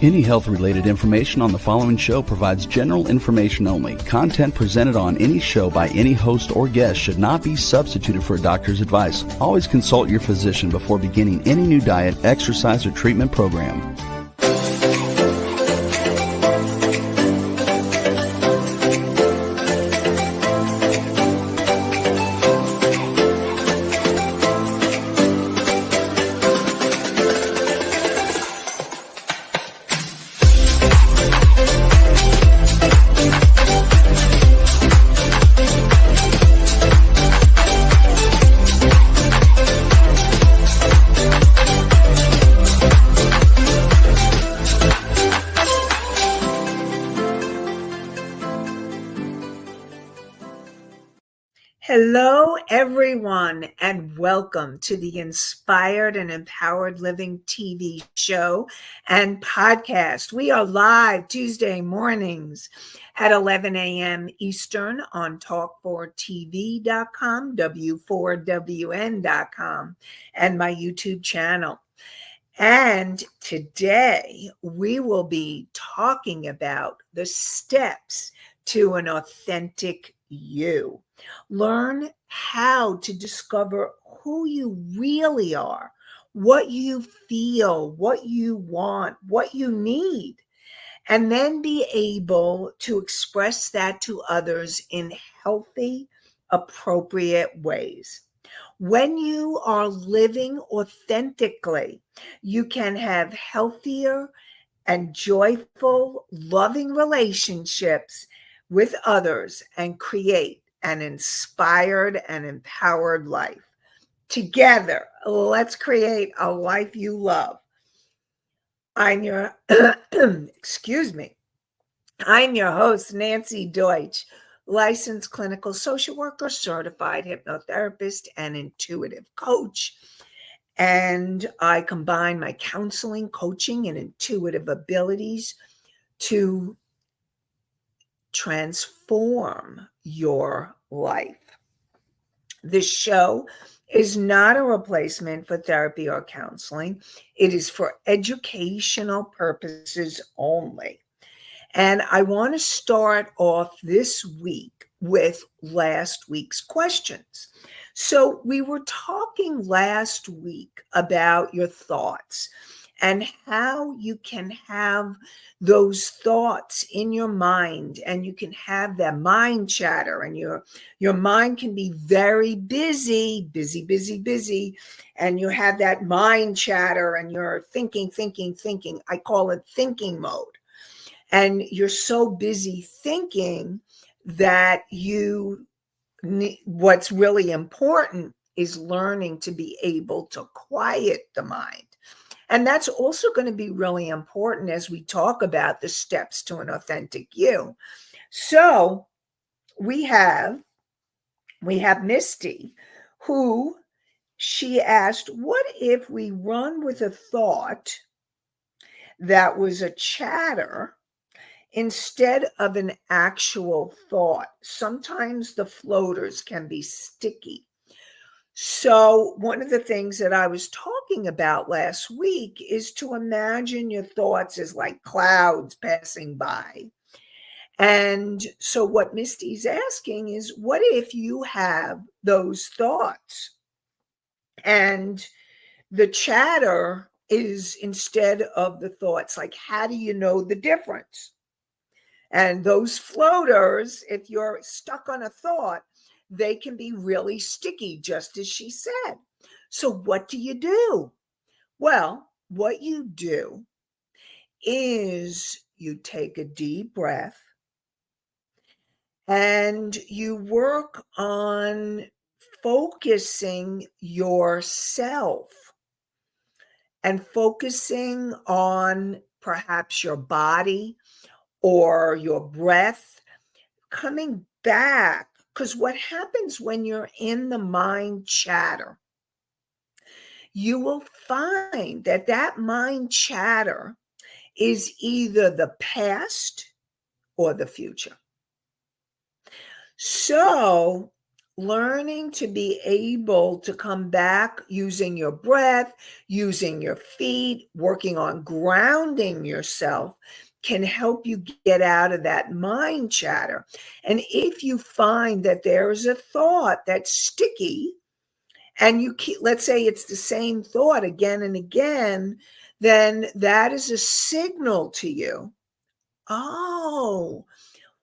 Any health-related information on the following show provides general information only. Content presented on any show by any host or guest should not be substituted for a doctor's advice. Always consult your physician before beginning any new diet, exercise, or treatment program. Hello, everyone, and welcome to the Inspired and Empowered Living TV show and podcast. We are live Tuesday mornings at 11 a.m. Eastern on talk4tv.com, w4wn.com, and my YouTube channel. And today we will be talking about the steps to an authentic you. Learn how to discover who you really are, what you feel, what you want, what you need, and then be able to express that to others in healthy, appropriate ways. When you are living authentically, you can have healthier and joyful, loving relationships with others and create an inspired and empowered life. Together, let's create a life you love. I'm your, excuse me, I'm your host, Nanci Deutsch, licensed clinical social worker, certified hypnotherapist, and intuitive coach. And I combine my counseling, coaching, and intuitive abilities to transform your life. This show is not a replacement for therapy or counseling. It is for educational purposes only. And I want to start off this week with last week's questions. So we were talking last week about your thoughts and how you can have those thoughts in your mind, and you can have that mind chatter, and your mind can be very busy, and you have that mind chatter, and you're thinking. I call it thinking mode. And you're so busy thinking that what's really important is learning to be able to quiet the mind. And that's also going to be really important as we talk about the steps to an authentic you. So we have Misty, who she asked, what if we run with a thought that was a chatter instead of an actual thought? Sometimes the floaters can be sticky. So one of the things that I was talking about last week is to imagine your thoughts as like clouds passing by. And so what Misty's asking is, what if you have those thoughts and the chatter is instead of the thoughts? Like, how do you know the difference? And those floaters, if you're stuck on a thought, they can be really sticky, just as she said. So what do you do? Well, what you do is you take a deep breath and you work on focusing yourself and focusing on perhaps your body or your breath, coming back. Because what happens when you're in the mind chatter, you will find that mind chatter is either the past or the future. So learning to be able to come back using your breath, using your feet, working on grounding yourself can help you get out of that mind chatter. And if you find that there is a thought that's sticky and you keep, let's say it's the same thought again and again, then that is a signal to you. Oh,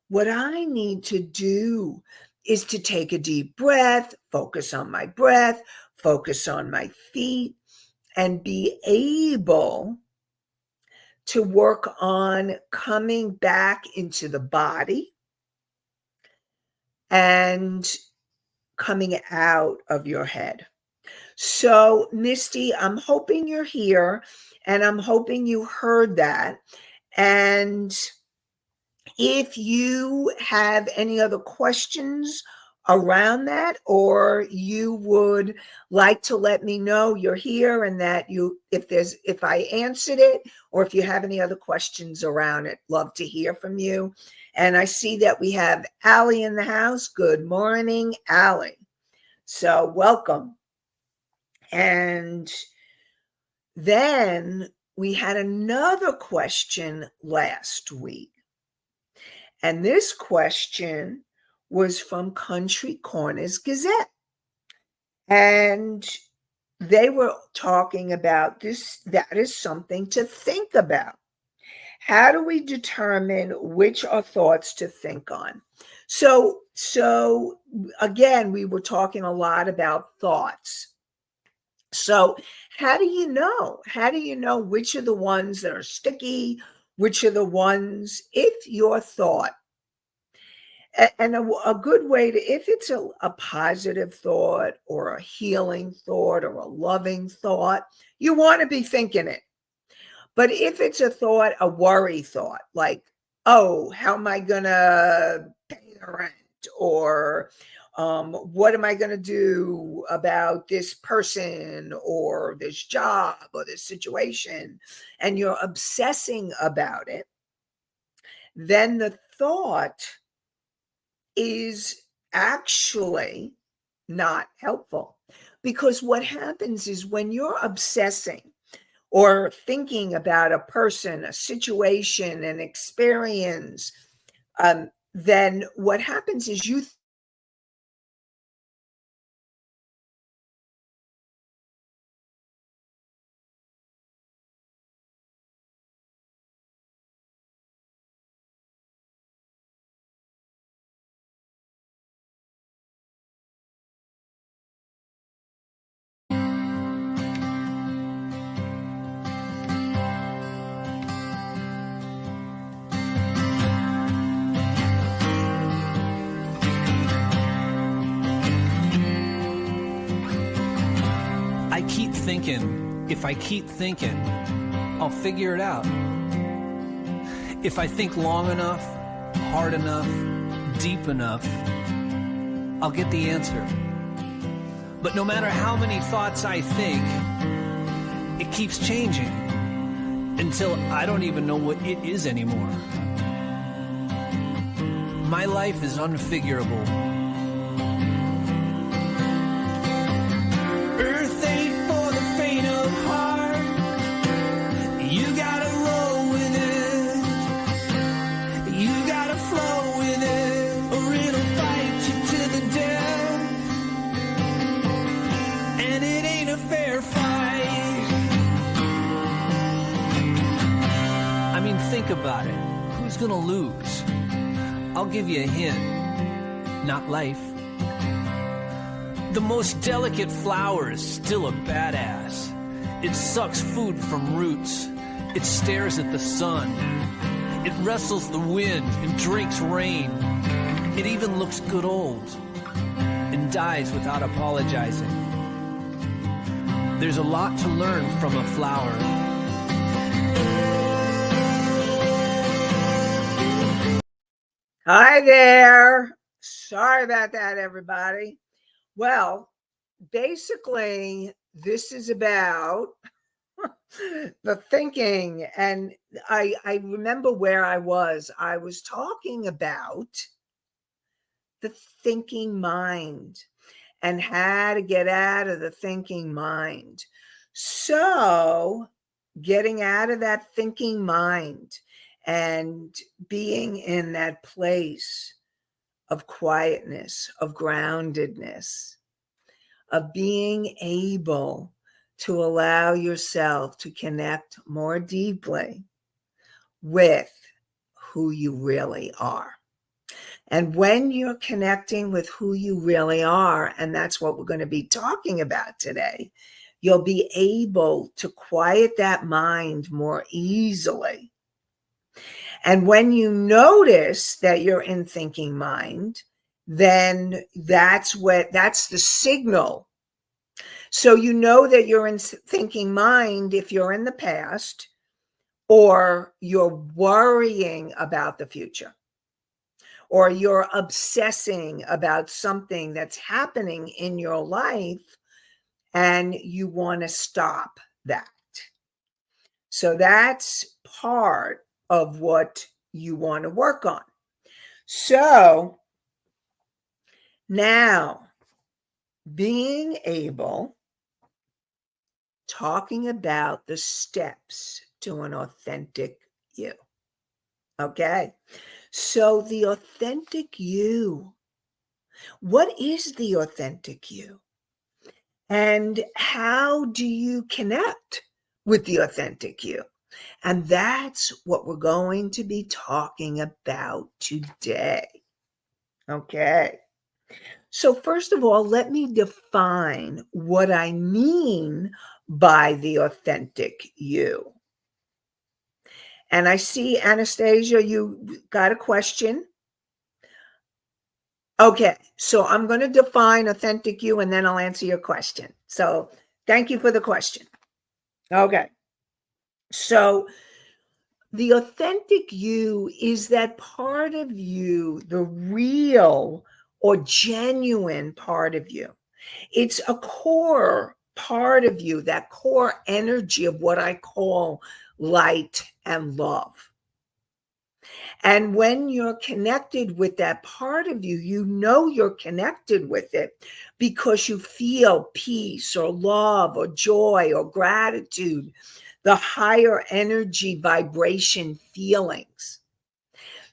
what I need to do is to take a deep breath, focus on my breath, focus on my feet, and be able to work on coming back into the body and coming out of your head. So, Misty, I'm hoping you're here and I'm hoping you heard that. And if you have any other questions around that, or you would like to let me know you're here and that if I answered it, or if you have any other questions around it, love to hear from you. And I see that we have Allie in the house. Good morning, Allie. So welcome. And then we had another question last week. And this question was from Country Corners Gazette. And they were talking about this. That is something to think about. How do we determine which are thoughts to think on? So again, we were talking a lot about thoughts. So how do you know? How do you know which are the ones that are sticky, which are the ones, if your thought, and a good way to, if it's a positive thought or a healing thought or a loving thought, you want to be thinking it. But if it's a thought, a worry thought, like, oh, how am I going to pay the rent? Or what am I going to do about this person or this job or this situation? And you're obsessing about it, then the thought is actually not helpful. Because what happens is when you're obsessing or thinking about a person, a situation, an experience, then what happens is you I keep thinking, if I keep thinking, I'll figure it out. If I think long enough, hard enough, deep enough, I'll get the answer. But no matter how many thoughts I think, it keeps changing until I don't even know what it is anymore. My life is unfigurable. Earth ain't for the faint of heart. You gotta roll with it. You gotta flow with it, or it'll fight you to the death. And it ain't a fair fight. I mean, think about it. Who's gonna lose? I'll give you a hint. Not life. The most delicate flower is still a badass. It sucks food from roots. It stares at the sun. It wrestles the wind and drinks rain. It even looks good old and dies without apologizing. There's a lot to learn from a flower. Hi there. Sorry about that, everybody. Well, basically, this is about the thinking. And I remember where I was. I was talking about the thinking mind and how to get out of the thinking mind. So, getting out of that thinking mind and being in that place of quietness, of groundedness, of being able to allow yourself to connect more deeply with who you really are. And when you're connecting with who you really are, and that's what we're going to be talking about today, you'll be able to quiet that mind more easily. And when you notice that you're in thinking mind, then that's the signal. So you know that you're in thinking mind if you're in the past or you're worrying about the future, or you're obsessing about something that's happening in your life and you want to stop that. So that's part of what you want to work on. So now, being able, talking about the steps to an authentic you. Okay. So the authentic you, what is the authentic you? And how do you connect with the authentic you? And that's what we're going to be talking about today. Okay. So first of all, let me define what I mean by the authentic you. And I see, Anastasia, you got a question. Okay, so I'm going to define authentic you and then I'll answer your question. So thank you for the question. Okay, so the authentic you is that part of you, the real or genuine part of you. It's a core part of you, that core energy of what I call light and love. And when you're connected with that part of you, you know you're connected with it because you feel peace or love or joy or gratitude, the higher energy vibration feelings.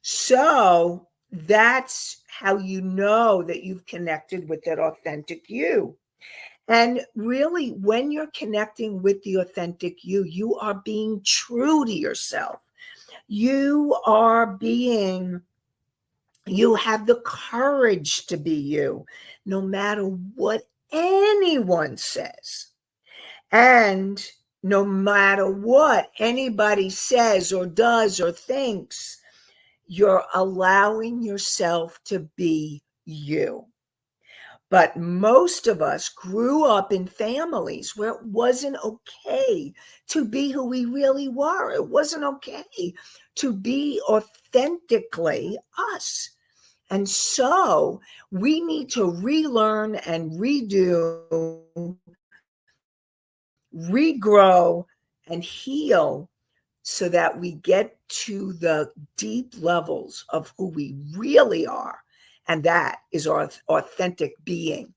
So that's how you know that you've connected with that authentic you. And really, when you're connecting with the authentic you, you are being true to yourself. You have the courage to be you, no matter what anyone says. And no matter what anybody says or does or thinks, you're allowing yourself to be you. But most of us grew up in families where it wasn't okay to be who we really were. It wasn't okay to be authentically us. And so we need to relearn and redo, regrow, and heal so that we get to the deep levels of who we really are. And that is our authentic being.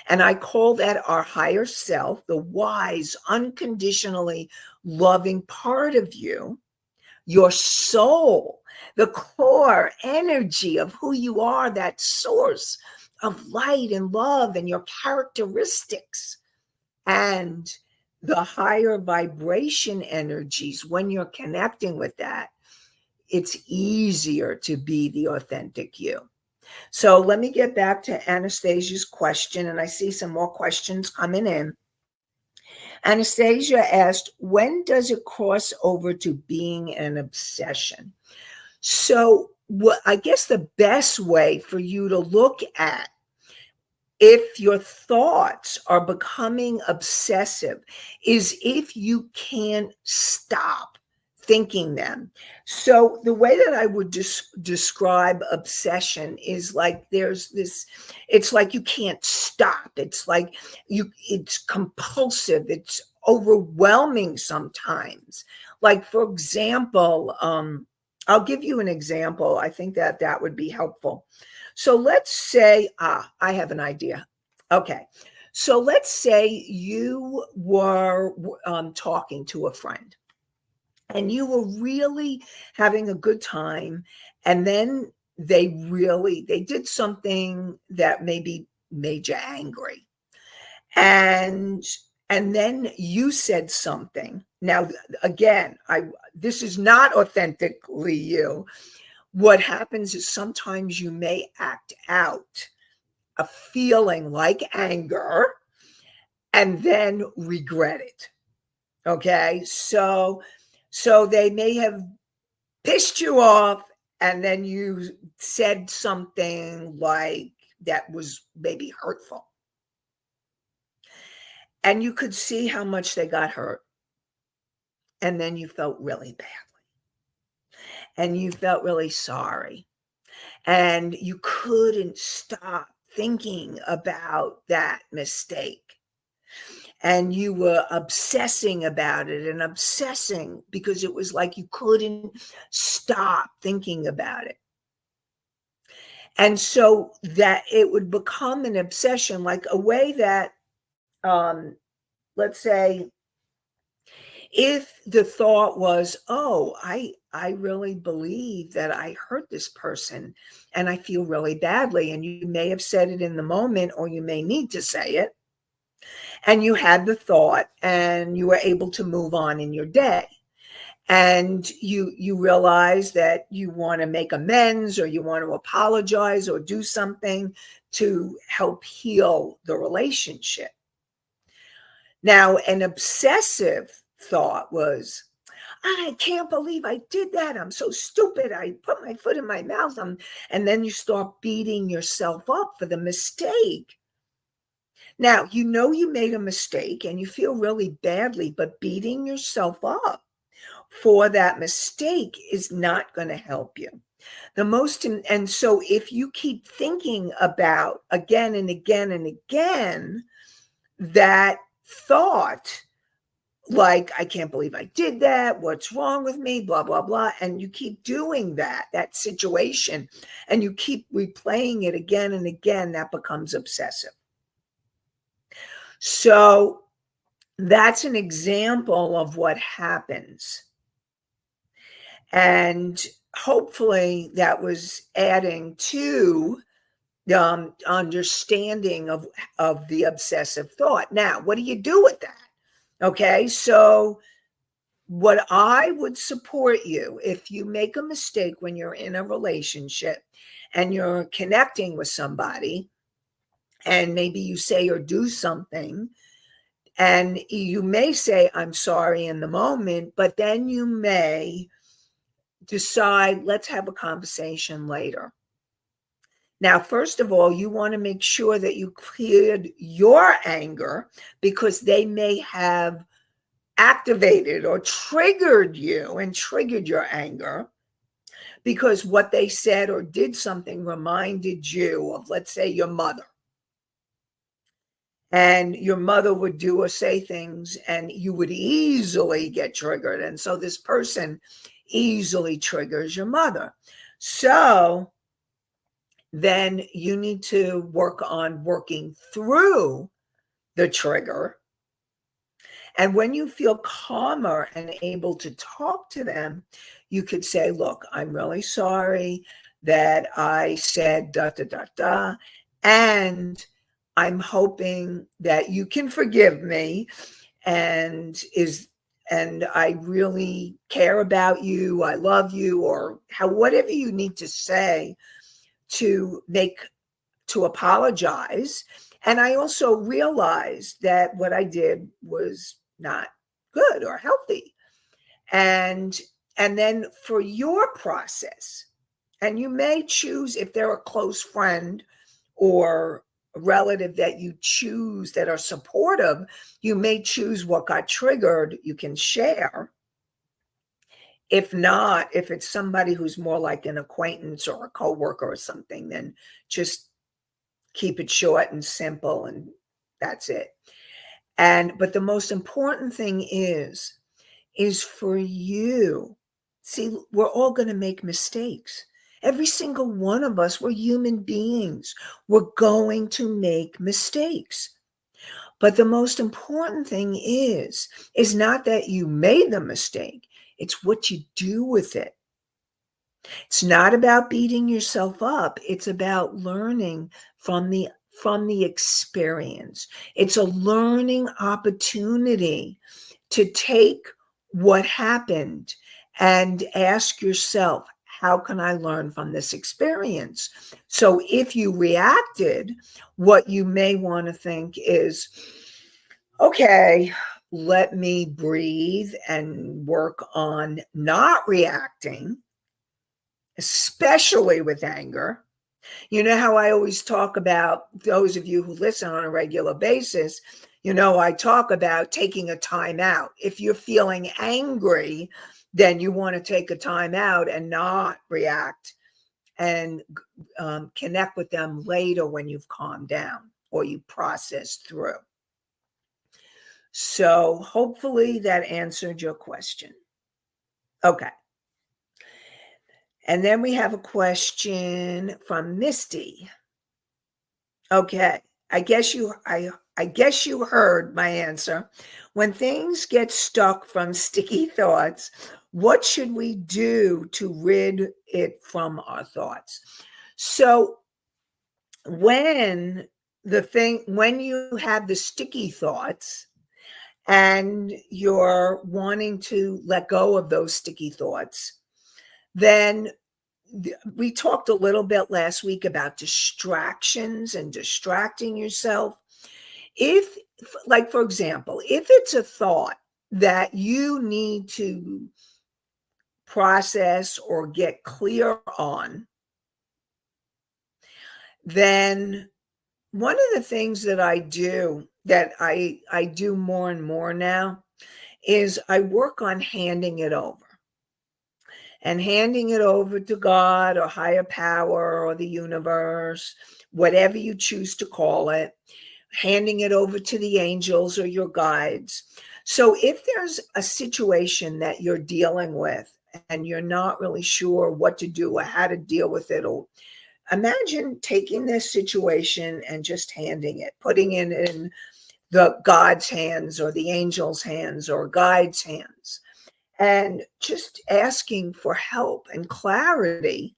And I call that our higher self, the wise, unconditionally loving part of you, your soul, the core energy of who you are, that source of light and love and your characteristics. And the higher vibration energies, when you're connecting with that, it's easier to be the authentic you. So let me get back to Anastasia's question, and I see some more questions coming in. Anastasia asked, when does it cross over to being an obsession? So I guess the best way for you to look at if your thoughts are becoming obsessive is if you can't stop thinking them. So the way that I would describe obsession is like it's like you can't stop. It's like it's compulsive. It's overwhelming sometimes. Like, for example, I'll give you an example. I think that would be helpful. So let's say, I have an idea. Okay. So let's say you were talking to a friend and you were really having a good time. And then they did something that maybe made you angry. And then you said something. Now, again, this is not authentically you. What happens is sometimes you may act out a feeling like anger and then regret it. Okay. So they may have pissed you off and then you said something like that was maybe hurtful. And you could see how much they got hurt. And then you felt really badly. And you felt really sorry. And you couldn't stop thinking about that mistake. And you were obsessing about it and obsessing because it was like you couldn't stop thinking about it. And so that it would become an obsession, like a way that, let's say, if the thought was, oh, I really believe that I hurt this person and I feel really badly, and you may have said it in the moment or you may need to say it, and you had the thought and you were able to move on in your day, and you realize that you want to make amends or you want to apologize or do something to help heal the relationship. Now, an obsessive thought was, I can't believe I did that. I'm so stupid. I put my foot in my mouth. And then you start beating yourself up for the mistake. Now, you know you made a mistake and you feel really badly, but beating yourself up for that mistake is not going to help you. And so if you keep thinking about again and again and again that thought, like, I can't believe I did that, what's wrong with me, blah, blah, blah, and you keep doing that situation, and you keep replaying it again and again, that becomes obsessive. So that's an example of what happens. And hopefully that was adding to the understanding of the obsessive thought. Now, what do you do with that? Okay, so what I would support you, if you make a mistake when you're in a relationship and you're connecting with somebody, and maybe you say or do something, and you may say, I'm sorry in the moment, but then you may decide, let's have a conversation later. Now, first of all, you want to make sure that you cleared your anger because they may have activated or triggered you and triggered your anger because what they said or did something reminded you of, let's say, your mother. And your mother would do or say things and you would easily get triggered. And so this person easily triggers your mother. So then you need to work on working through the trigger. And when you feel calmer and able to talk to them, you could say, look, I'm really sorry that I said da, da, da, da. And I'm hoping that you can forgive me. And I really care about you. I love you, or whatever you need to say to apologize. And I also realized that what I did was not good or healthy. And then for your process, and you may choose, if they're a close friend or a relative that you choose that are supportive, you may choose what got triggered, you can share. If not, if it's somebody who's more like an acquaintance or a coworker or something, then just keep it short and simple, and that's it. But the most important thing is for you, see, we're all going to make mistakes. Every single one of us, we're human beings. We're going to make mistakes. But the most important thing is not that you made the mistake. It's what you do with it. It's not about beating yourself up. It's about learning from the experience. It's a learning opportunity to take what happened and ask yourself, how can I learn from this experience? So if you reacted, what you may want to think is, okay, let me breathe and work on not reacting, especially with anger. You know how I always talk about, those of you who listen on a regular basis, I talk about taking a time out. If you're feeling angry, then you want to take a time out and not react and connect with them later when you've calmed down or you process through. So hopefully that answered your question. Okay. And then we have a question from Misty. Okay. I guess you heard my answer. When things get stuck from sticky thoughts, what should we do to rid it from our thoughts? So when you have the sticky thoughts and you're wanting to let go of those sticky thoughts, then we talked a little bit last week about distractions and distracting yourself. If, like, for example, if it's a thought that you need to process or get clear on, then one of the things that I do more and more now is I work on handing it over. And handing it over to God or higher power or the universe, whatever you choose to call it, handing it over to the angels or your guides. So if there's a situation that you're dealing with and you're not really sure what to do or how to deal with it, or imagine taking this situation and just handing it, putting it in the God's hands or the angels' hands or guides' hands, and just asking for help and clarity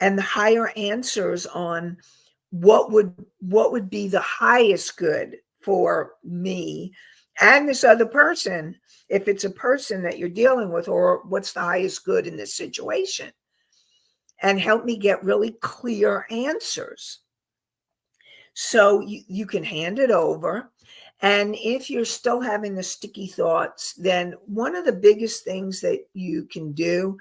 and the higher answers on what would be the highest good for me and this other person, if it's a person that you're dealing with, or what's the highest good in this situation, and help me get really clear answers. So you can hand it over. And if you're still having the sticky thoughts, then one of the biggest things that you can do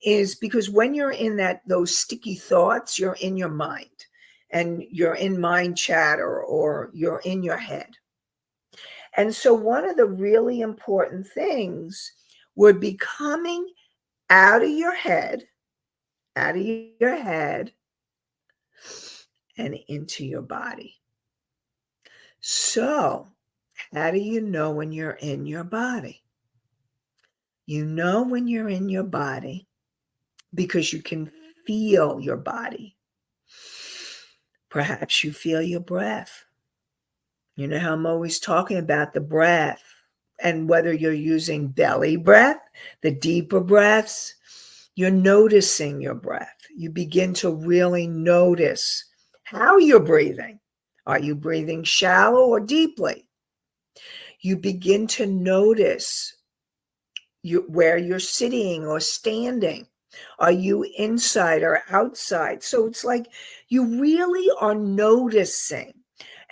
is, because when you're in those sticky thoughts, you're in your mind and you're in mind chatter or you're in your head. And so one of the really important things would be coming out of your head and into your body. So how do you know when you're in your body? You know when you're in your body because you can feel your body. Perhaps you feel your breath. You know how I'm always talking about the breath, and whether you're using belly breath, the deeper breaths, you're noticing your breath. You begin to really notice how you're breathing. Are you breathing shallow or deeply? You begin to notice where you're sitting or standing. Are you inside or outside? So it's like you really are noticing.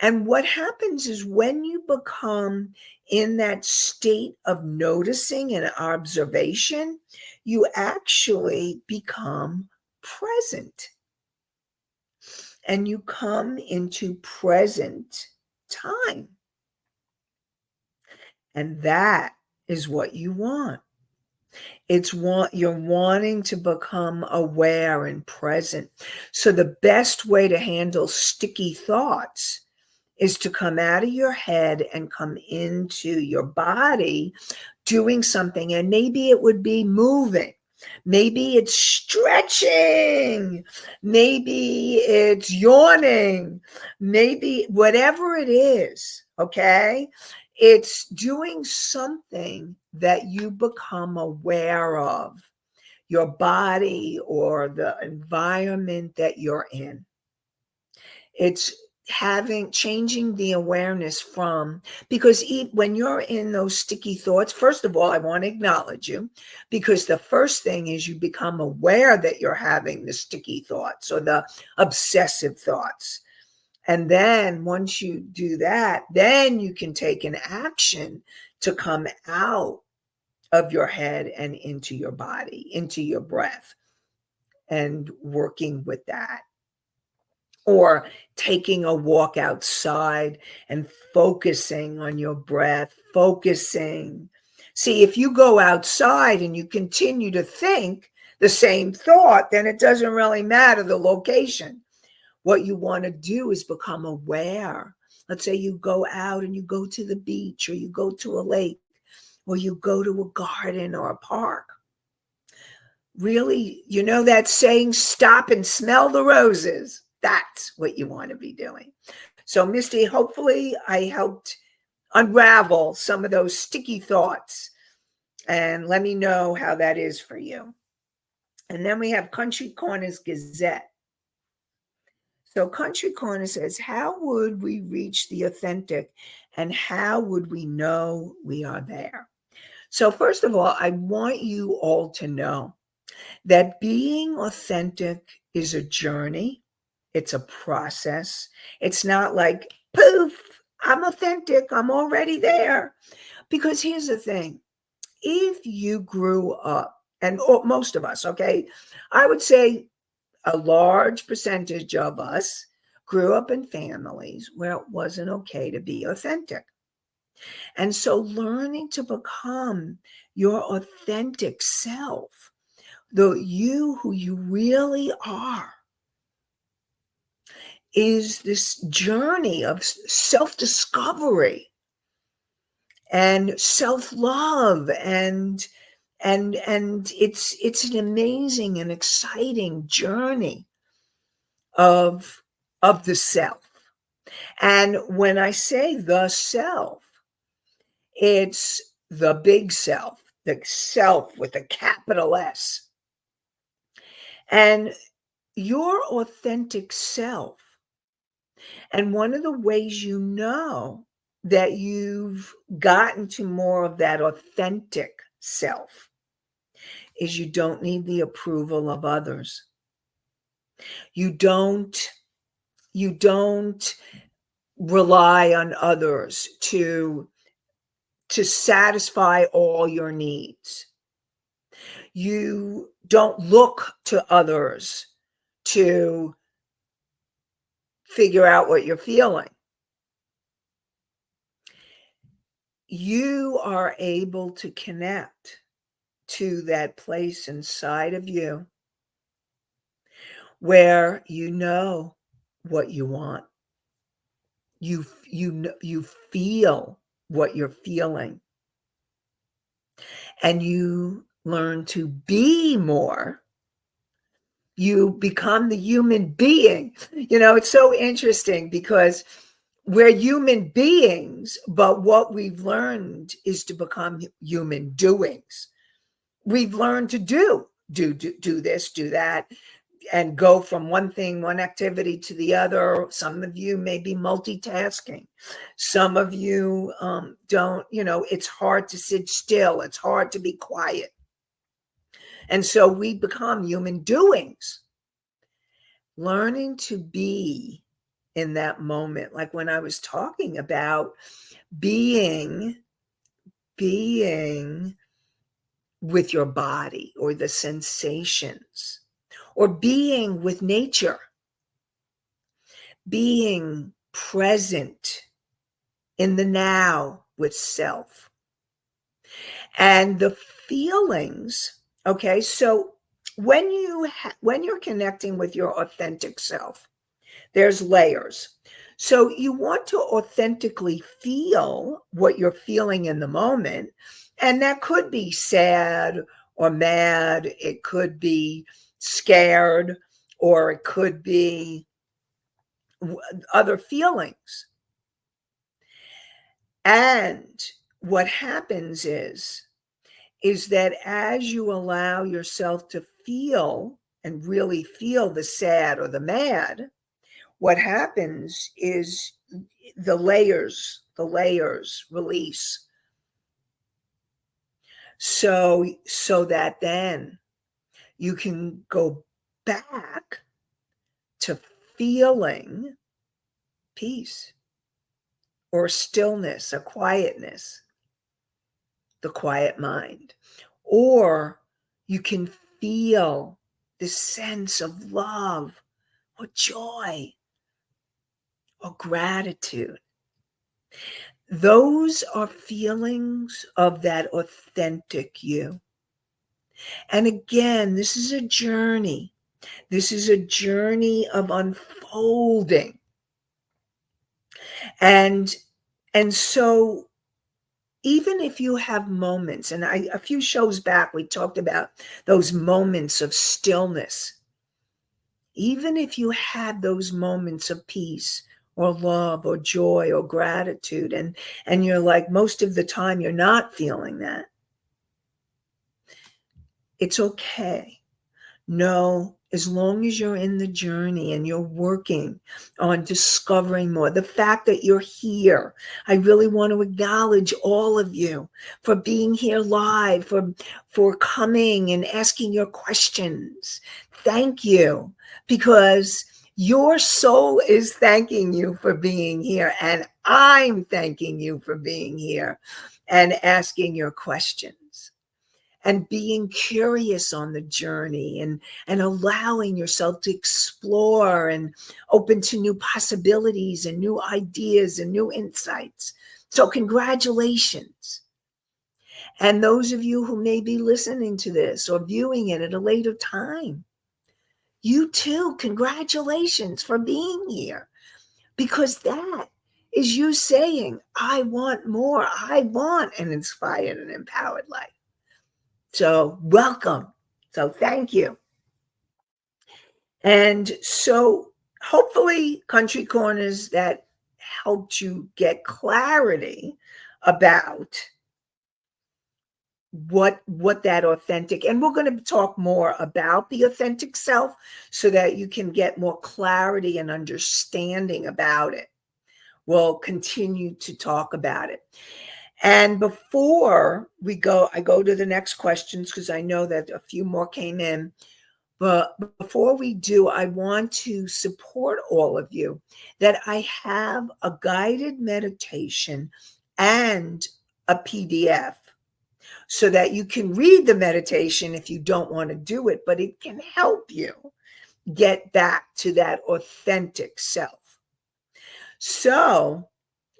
And what happens is when you become in that state of noticing and observation, you actually become present. And you come into present time. And that is what you want. You're wanting to become aware and present. So the best way to handle sticky thoughts is to come out of your head and come into your body doing something. And maybe it would be moving. Maybe it's stretching. Maybe it's yawning. Maybe whatever it is, okay? It's doing something that you become aware of, your body or the environment that you're in. It's changing the awareness from, because when you're in those sticky thoughts, first of all, I want to acknowledge you, because the first thing is you become aware that you're having the sticky thoughts or the obsessive thoughts. And then once you do that, then you can take an action to come out of your head and into your body, into your breath, and working with that. Or taking a walk outside and focusing on your breath, focusing. See, if you go outside and you continue to think the same thought, then it doesn't really matter the location. What you want to do is become aware. Let's say you go out and you go to the beach, or you go to a lake, or you go to a garden or a park. Really, you know that saying, stop and smell the roses. That's what you want to be doing. So, Misty, hopefully I helped unravel some of those sticky thoughts, and let me know how that is for you. And then we have Country Corner's Gazette. So Country Corner says, how would we reach the authentic, and how would we know we are there? So first of all, I want you all to know that being authentic is a journey. It's a process. It's not like, poof, I'm authentic, I'm already there. Because here's the thing. If you grew up, and most of us, okay, I would say a large percentage of us grew up in families where it wasn't okay to be authentic. And so learning to become your authentic self, who you really are, is this journey of self-discovery and self-love, and it's an amazing and exciting journey of the self. And when I say the self, it's the big self, the self with a capital S. And your authentic self, and one of the ways you know that you've gotten to more of that authentic self is you don't need the approval of others. You don't rely on others to satisfy all your needs. You don't look to others to figure out what you're feeling. You are able to connect to that place inside of you where you know what you want. You feel what you're feeling, and you learn to be more. You become the human being. You know, it's so interesting because we're human beings, but what we've learned is to become human doings. We've learned to do this, do that, and go from one activity to the other. Some of you may be multitasking. Some of you don't, it's hard to sit still. It's hard to be quiet. And so we become human doings. Learning to be in that moment, like when I was talking about being with your body or the sensations, or being with nature, being present in the now with self. And the feelings, okay, so when you're connecting with your authentic self, there's layers. So you want to authentically feel what you're feeling in the moment. And that could be sad or mad. It could be scared, or it could be other feelings. And what happens is that as you allow yourself to feel and really feel the sad or the mad, what happens is the layers release. So that then you can go back to feeling peace or stillness, a quietness, the quiet mind. Or you can feel the sense of love or joy or gratitude. Those are feelings of that authentic you. And again, this is a journey. This is a journey of unfolding. And so even if you have moments, and a few shows back, we talked about those moments of stillness. Even if you had those moments of peace or love or joy or gratitude, and you're like, most of the time you're not feeling that, it's okay. No, as long as you're in the journey and you're working on discovering more, the fact that you're here, I really want to acknowledge all of you for being here live, for coming and asking your questions. Thank you, because your soul is thanking you for being here, and I'm thanking you for being here and asking your questions. And being curious on the journey and allowing yourself to explore and open to new possibilities and new ideas and new insights. So congratulations. And those of you who may be listening to this or viewing it at a later time, you too, congratulations for being here. Because that is you saying, I want more. I want an inspired and empowered life. So welcome. So thank you. And so hopefully Country Corners that helped you get clarity about what that authentic, and we're going to talk more about the authentic self so that you can get more clarity and understanding about it. We'll continue to talk about it. And before we go, I go to the next questions because I know that a few more came in. But before we do, I want to support all of you that I have a guided meditation and a PDF so that you can read the meditation if you don't want to do it, but it can help you get back to that authentic self. So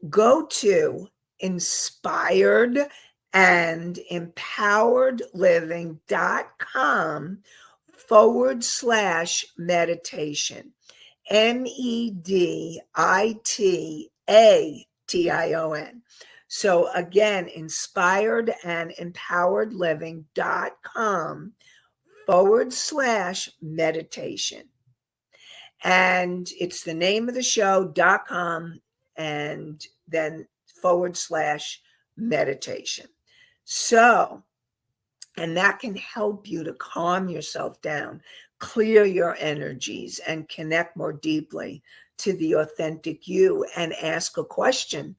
go to inspiredandempoweredliving.com/meditation. MEDITATION. So again, inspiredandempoweredliving.com/meditation. And it's the name of the show.com and then /meditation. So, and that can help you to calm yourself down, clear your energies, and connect more deeply to the authentic you and ask a question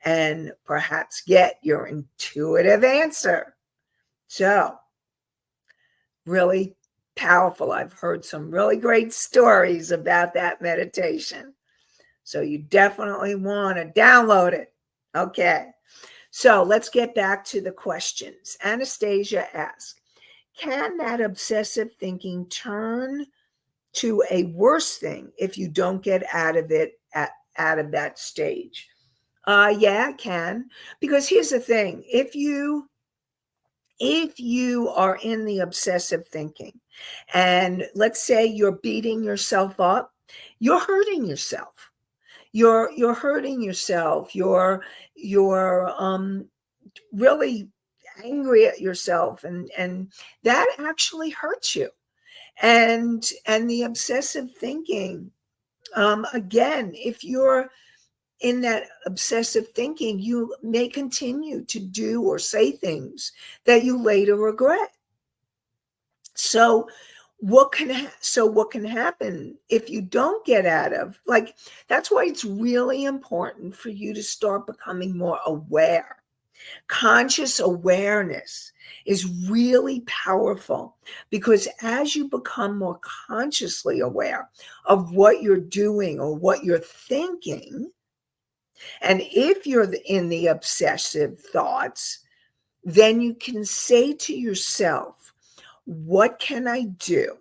and perhaps get your intuitive answer. So, really powerful. I've heard some really great stories about that meditation. So you definitely want to download it. Okay. So let's get back to the questions. Anastasia asks, can that obsessive thinking turn to a worse thing if you don't get out of it out of that stage? Yeah, it can. Because here's the thing. If you are in the obsessive thinking and let's say you're beating yourself up, you're hurting yourself. You're hurting yourself. You're really angry at yourself, and that actually hurts you. And the obsessive thinking, again, if you're in that obsessive thinking, you may continue to do or say things that you later regret. So what can happen if you don't get out of, like, that's why it's really important for you to start becoming more aware. Conscious awareness is really powerful, because as you become more consciously aware of what you're doing or what you're thinking, and if you're in the obsessive thoughts, then you can say to yourself, what can I do?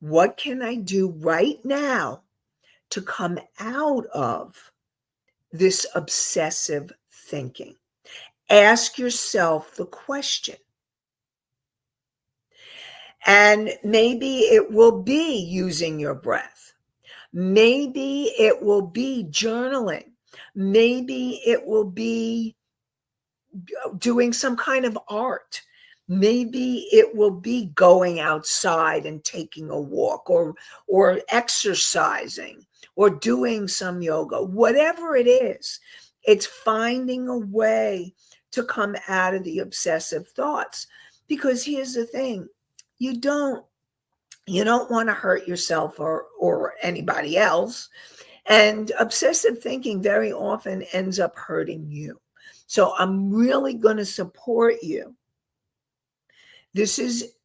What can I do right now to come out of this obsessive thinking? Ask yourself the question. And maybe it will be using your breath. Maybe it will be journaling. Maybe it will be doing some kind of art. Maybe it will be going outside and taking a walk, or exercising, or doing some yoga. Whatever it is, it's finding a way to come out of the obsessive thoughts. Because here's the thing, you don't want to hurt yourself or anybody else. And obsessive thinking very often ends up hurting you. So I'm really going to support you.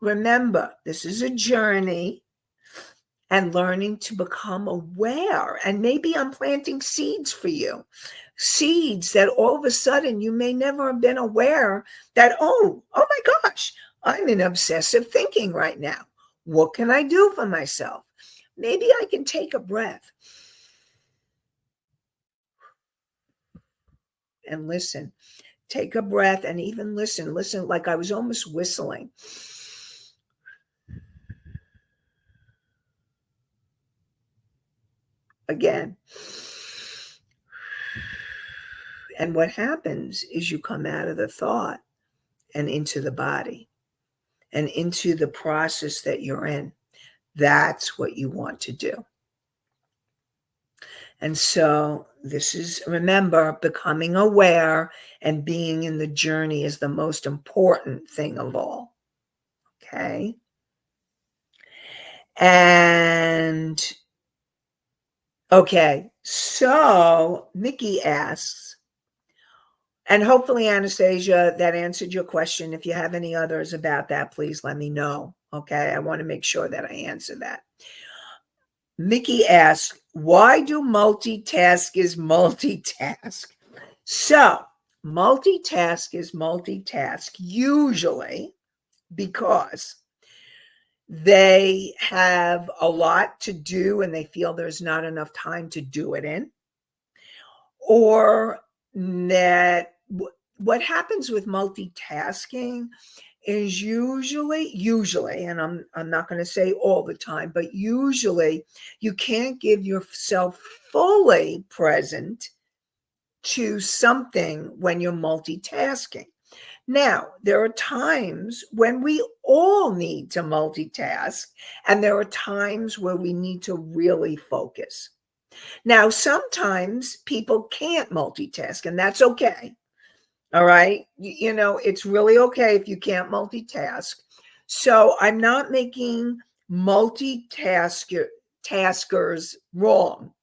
Remember, this is a journey, and learning to become aware. And maybe I'm planting seeds for you, seeds that all of a sudden you may never have been aware that, oh my gosh, I'm in obsessive thinking right now. What can I do for myself? Maybe I can take a breath and listen. Take a breath and even listen like I was almost whistling. Again. And what happens is you come out of the thought and into the body and into the process that you're in. That's what you want to do. And so remember, becoming aware and being in the journey is the most important thing of all. Okay? And okay, so Mickey asks, and hopefully, Anastasia, that answered your question. If you have any others about that, please let me know. Okay, I want to make sure that I answer that. Mickey asks, why do multitaskers multitask? So, multitaskers multitask usually because they have a lot to do and they feel there's not enough time to do it in. Or that what happens with multitasking is usually, and I'm not going to say all the time, but usually you can't give yourself fully present to something when you're multitasking. Now, there are times when we all need to multitask, and there are times where we need to really focus. Now, sometimes people can't multitask, and that's okay. All right. It's really okay if you can't multitask. So I'm not making multitaskers wrong.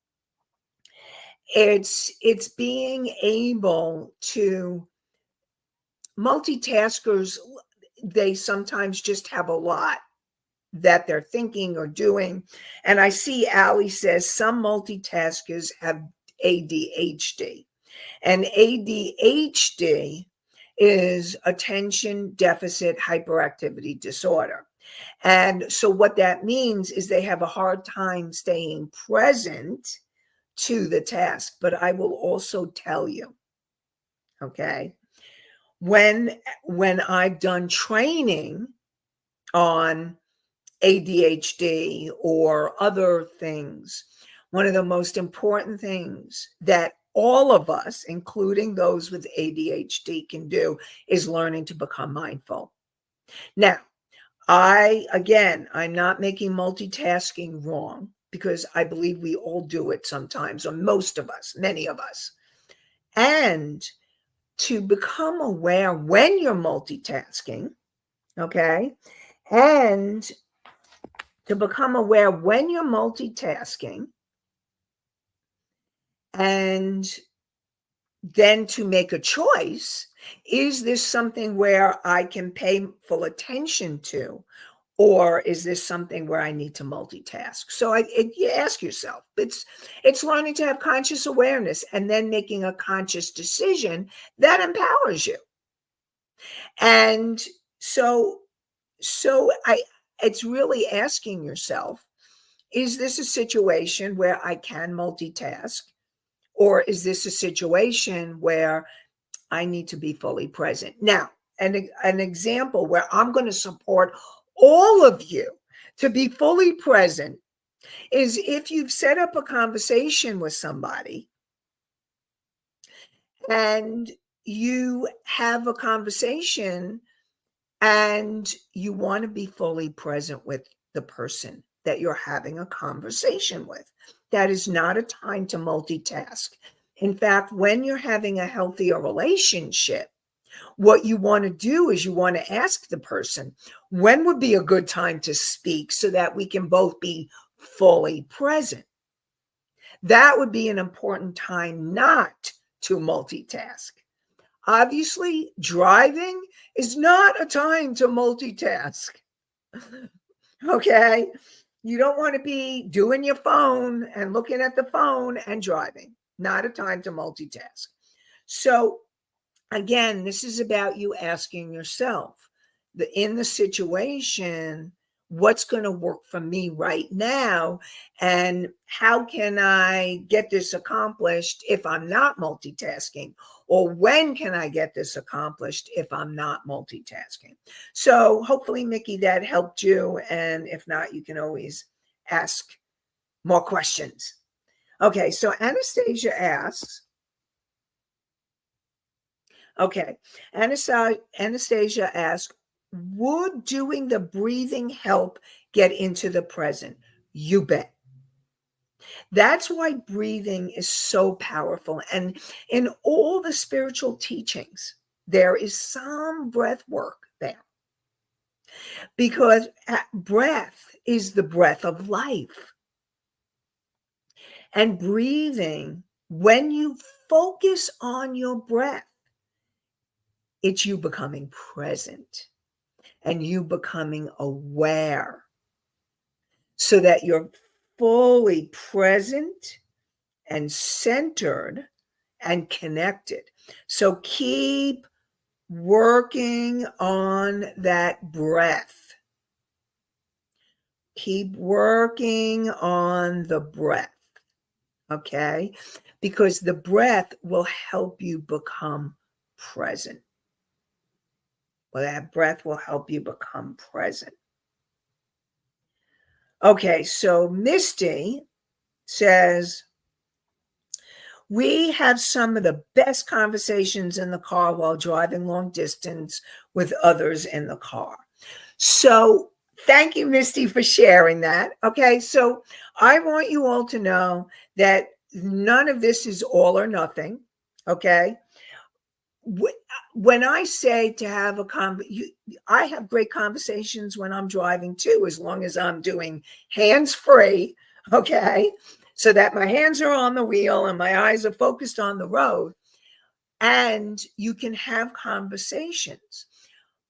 It's being able to multitaskers. They sometimes just have a lot that they're thinking or doing. And I see Allie says some multitaskers have ADHD. And ADHD is attention deficit hyperactivity disorder. And so what that means is they have a hard time staying present to the task. But I will also tell you, okay, when I've done training on ADHD or other things, one of the most important things that all of us, including those with ADHD, can do is learning to become mindful. Now, I'm not making multitasking wrong, because I believe we all do it sometimes, or most of us, many of us. And to become aware when you're multitasking, okay? And to become aware when you're multitasking, and then to make a choice, is this something where I can pay full attention to? Or is this something where I need to multitask? So you ask yourself, it's learning to have conscious awareness and then making a conscious decision that empowers you. And so it's really asking yourself, is this a situation where I can multitask? Or is this a situation where I need to be fully present? Now, an example where I'm going to support all of you to be fully present is if you've set up a conversation with somebody and you have a conversation and you want to be fully present with the person that you're having a conversation with. That is not a time to multitask. In fact, when you're having a healthier relationship, what you want to do is you want to ask the person, when would be a good time to speak so that we can both be fully present? That would be an important time not to multitask. Obviously, driving is not a time to multitask. Okay? You don't want to be doing your phone and looking at the phone and driving. Not a time to multitask. So, again, this is about you asking yourself, in the situation, what's going to work for me right now? And how can I get this accomplished if I'm not multitasking? Or when can I get this accomplished if I'm not multitasking? So hopefully, Mickey, that helped you. And if not, you can always ask more questions. Okay, so Anastasia asks, Anastasia asks, would doing the breathing help get into the present? You bet. That's why breathing is so powerful. And in all the spiritual teachings, there is some breath work there, because breath is the breath of life. And breathing, when you focus on your breath, it's you becoming present and you becoming aware, so that you're fully present and centered and connected. So keep working on that breath. Keep working on the breath, okay? Because the breath will help you become present. Well, that breath will help you become present. Okay, so Misty says, we have some of the best conversations in the car while driving long distance with others in the car. So thank you, Misty, for sharing that. Okay, so I want you all to know that none of this is all or nothing. Okay. When I say to have I have great conversations when I'm driving too, as long as I'm doing hands-free, okay, so that my hands are on the wheel and my eyes are focused on the road, and you can have conversations.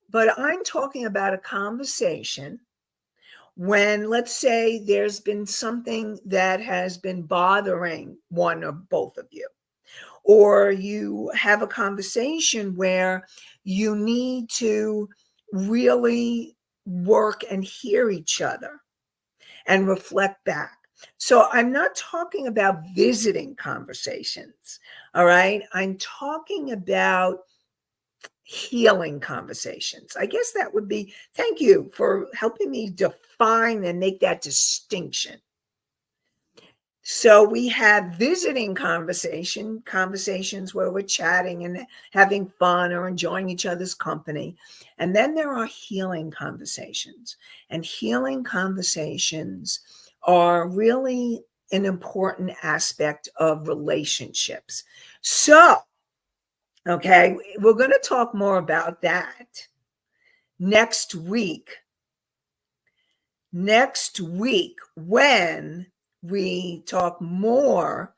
But I'm talking about a conversation when, let's say, there's been something that has been bothering one or both of you, or you have a conversation where you need to really work and hear each other and reflect back. So I'm not talking about visiting conversations, all right? I'm talking about healing conversations. I guess that would be, thank you for helping me define and make that distinction. So we have visiting conversations where we're chatting and having fun or enjoying each other's company. And then there are healing conversations. And healing conversations are really an important aspect of relationships. So, okay, we're going to talk more about that next week. Next week, when we talk more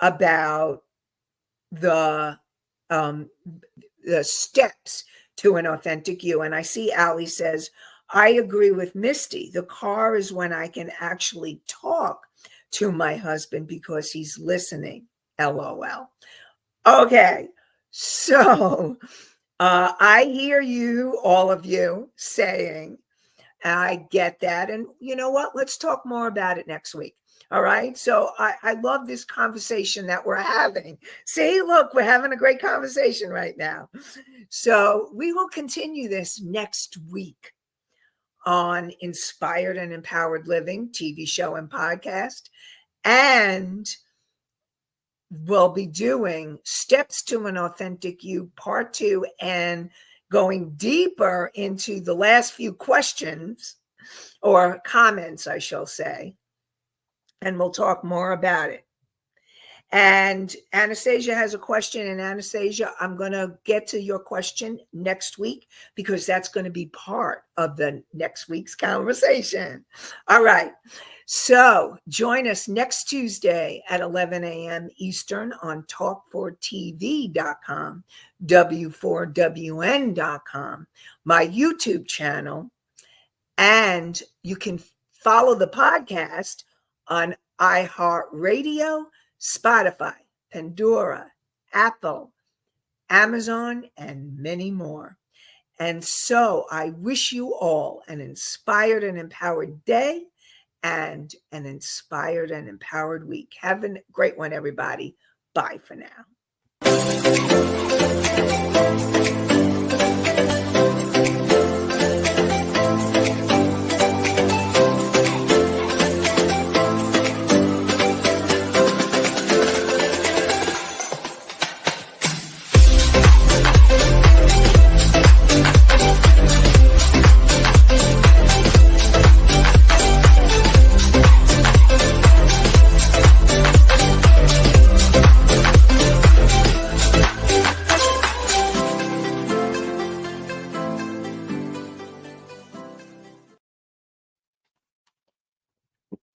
about the steps to an authentic you. And I see Ali says, I agree with Misty. The car is when I can actually talk to my husband because he's listening. LOL. Okay. So I hear you, all of you, saying, I get that. And you know what? Let's talk more about it next week. All right. So I love this conversation that we're having. See, look, we're having a great conversation right now. So we will continue this next week on Inspired and Empowered Living TV show and podcast. And we'll be doing Steps to an Authentic You Part 2 and going deeper into the last few questions or comments, I shall say. And we'll talk more about it. And Anastasia has a question. And Anastasia, I'm going to get to your question next week because that's going to be part of the next week's conversation. All right. So join us next Tuesday at 11 a.m. Eastern on talk4tv.com, w4wn.com, my YouTube channel. And you can follow the podcast on iHeartRadio, Spotify, Pandora, Apple, Amazon, and many more. And so I wish you all an inspired and empowered day and an inspired and empowered week. Have a great one, everybody. Bye for now.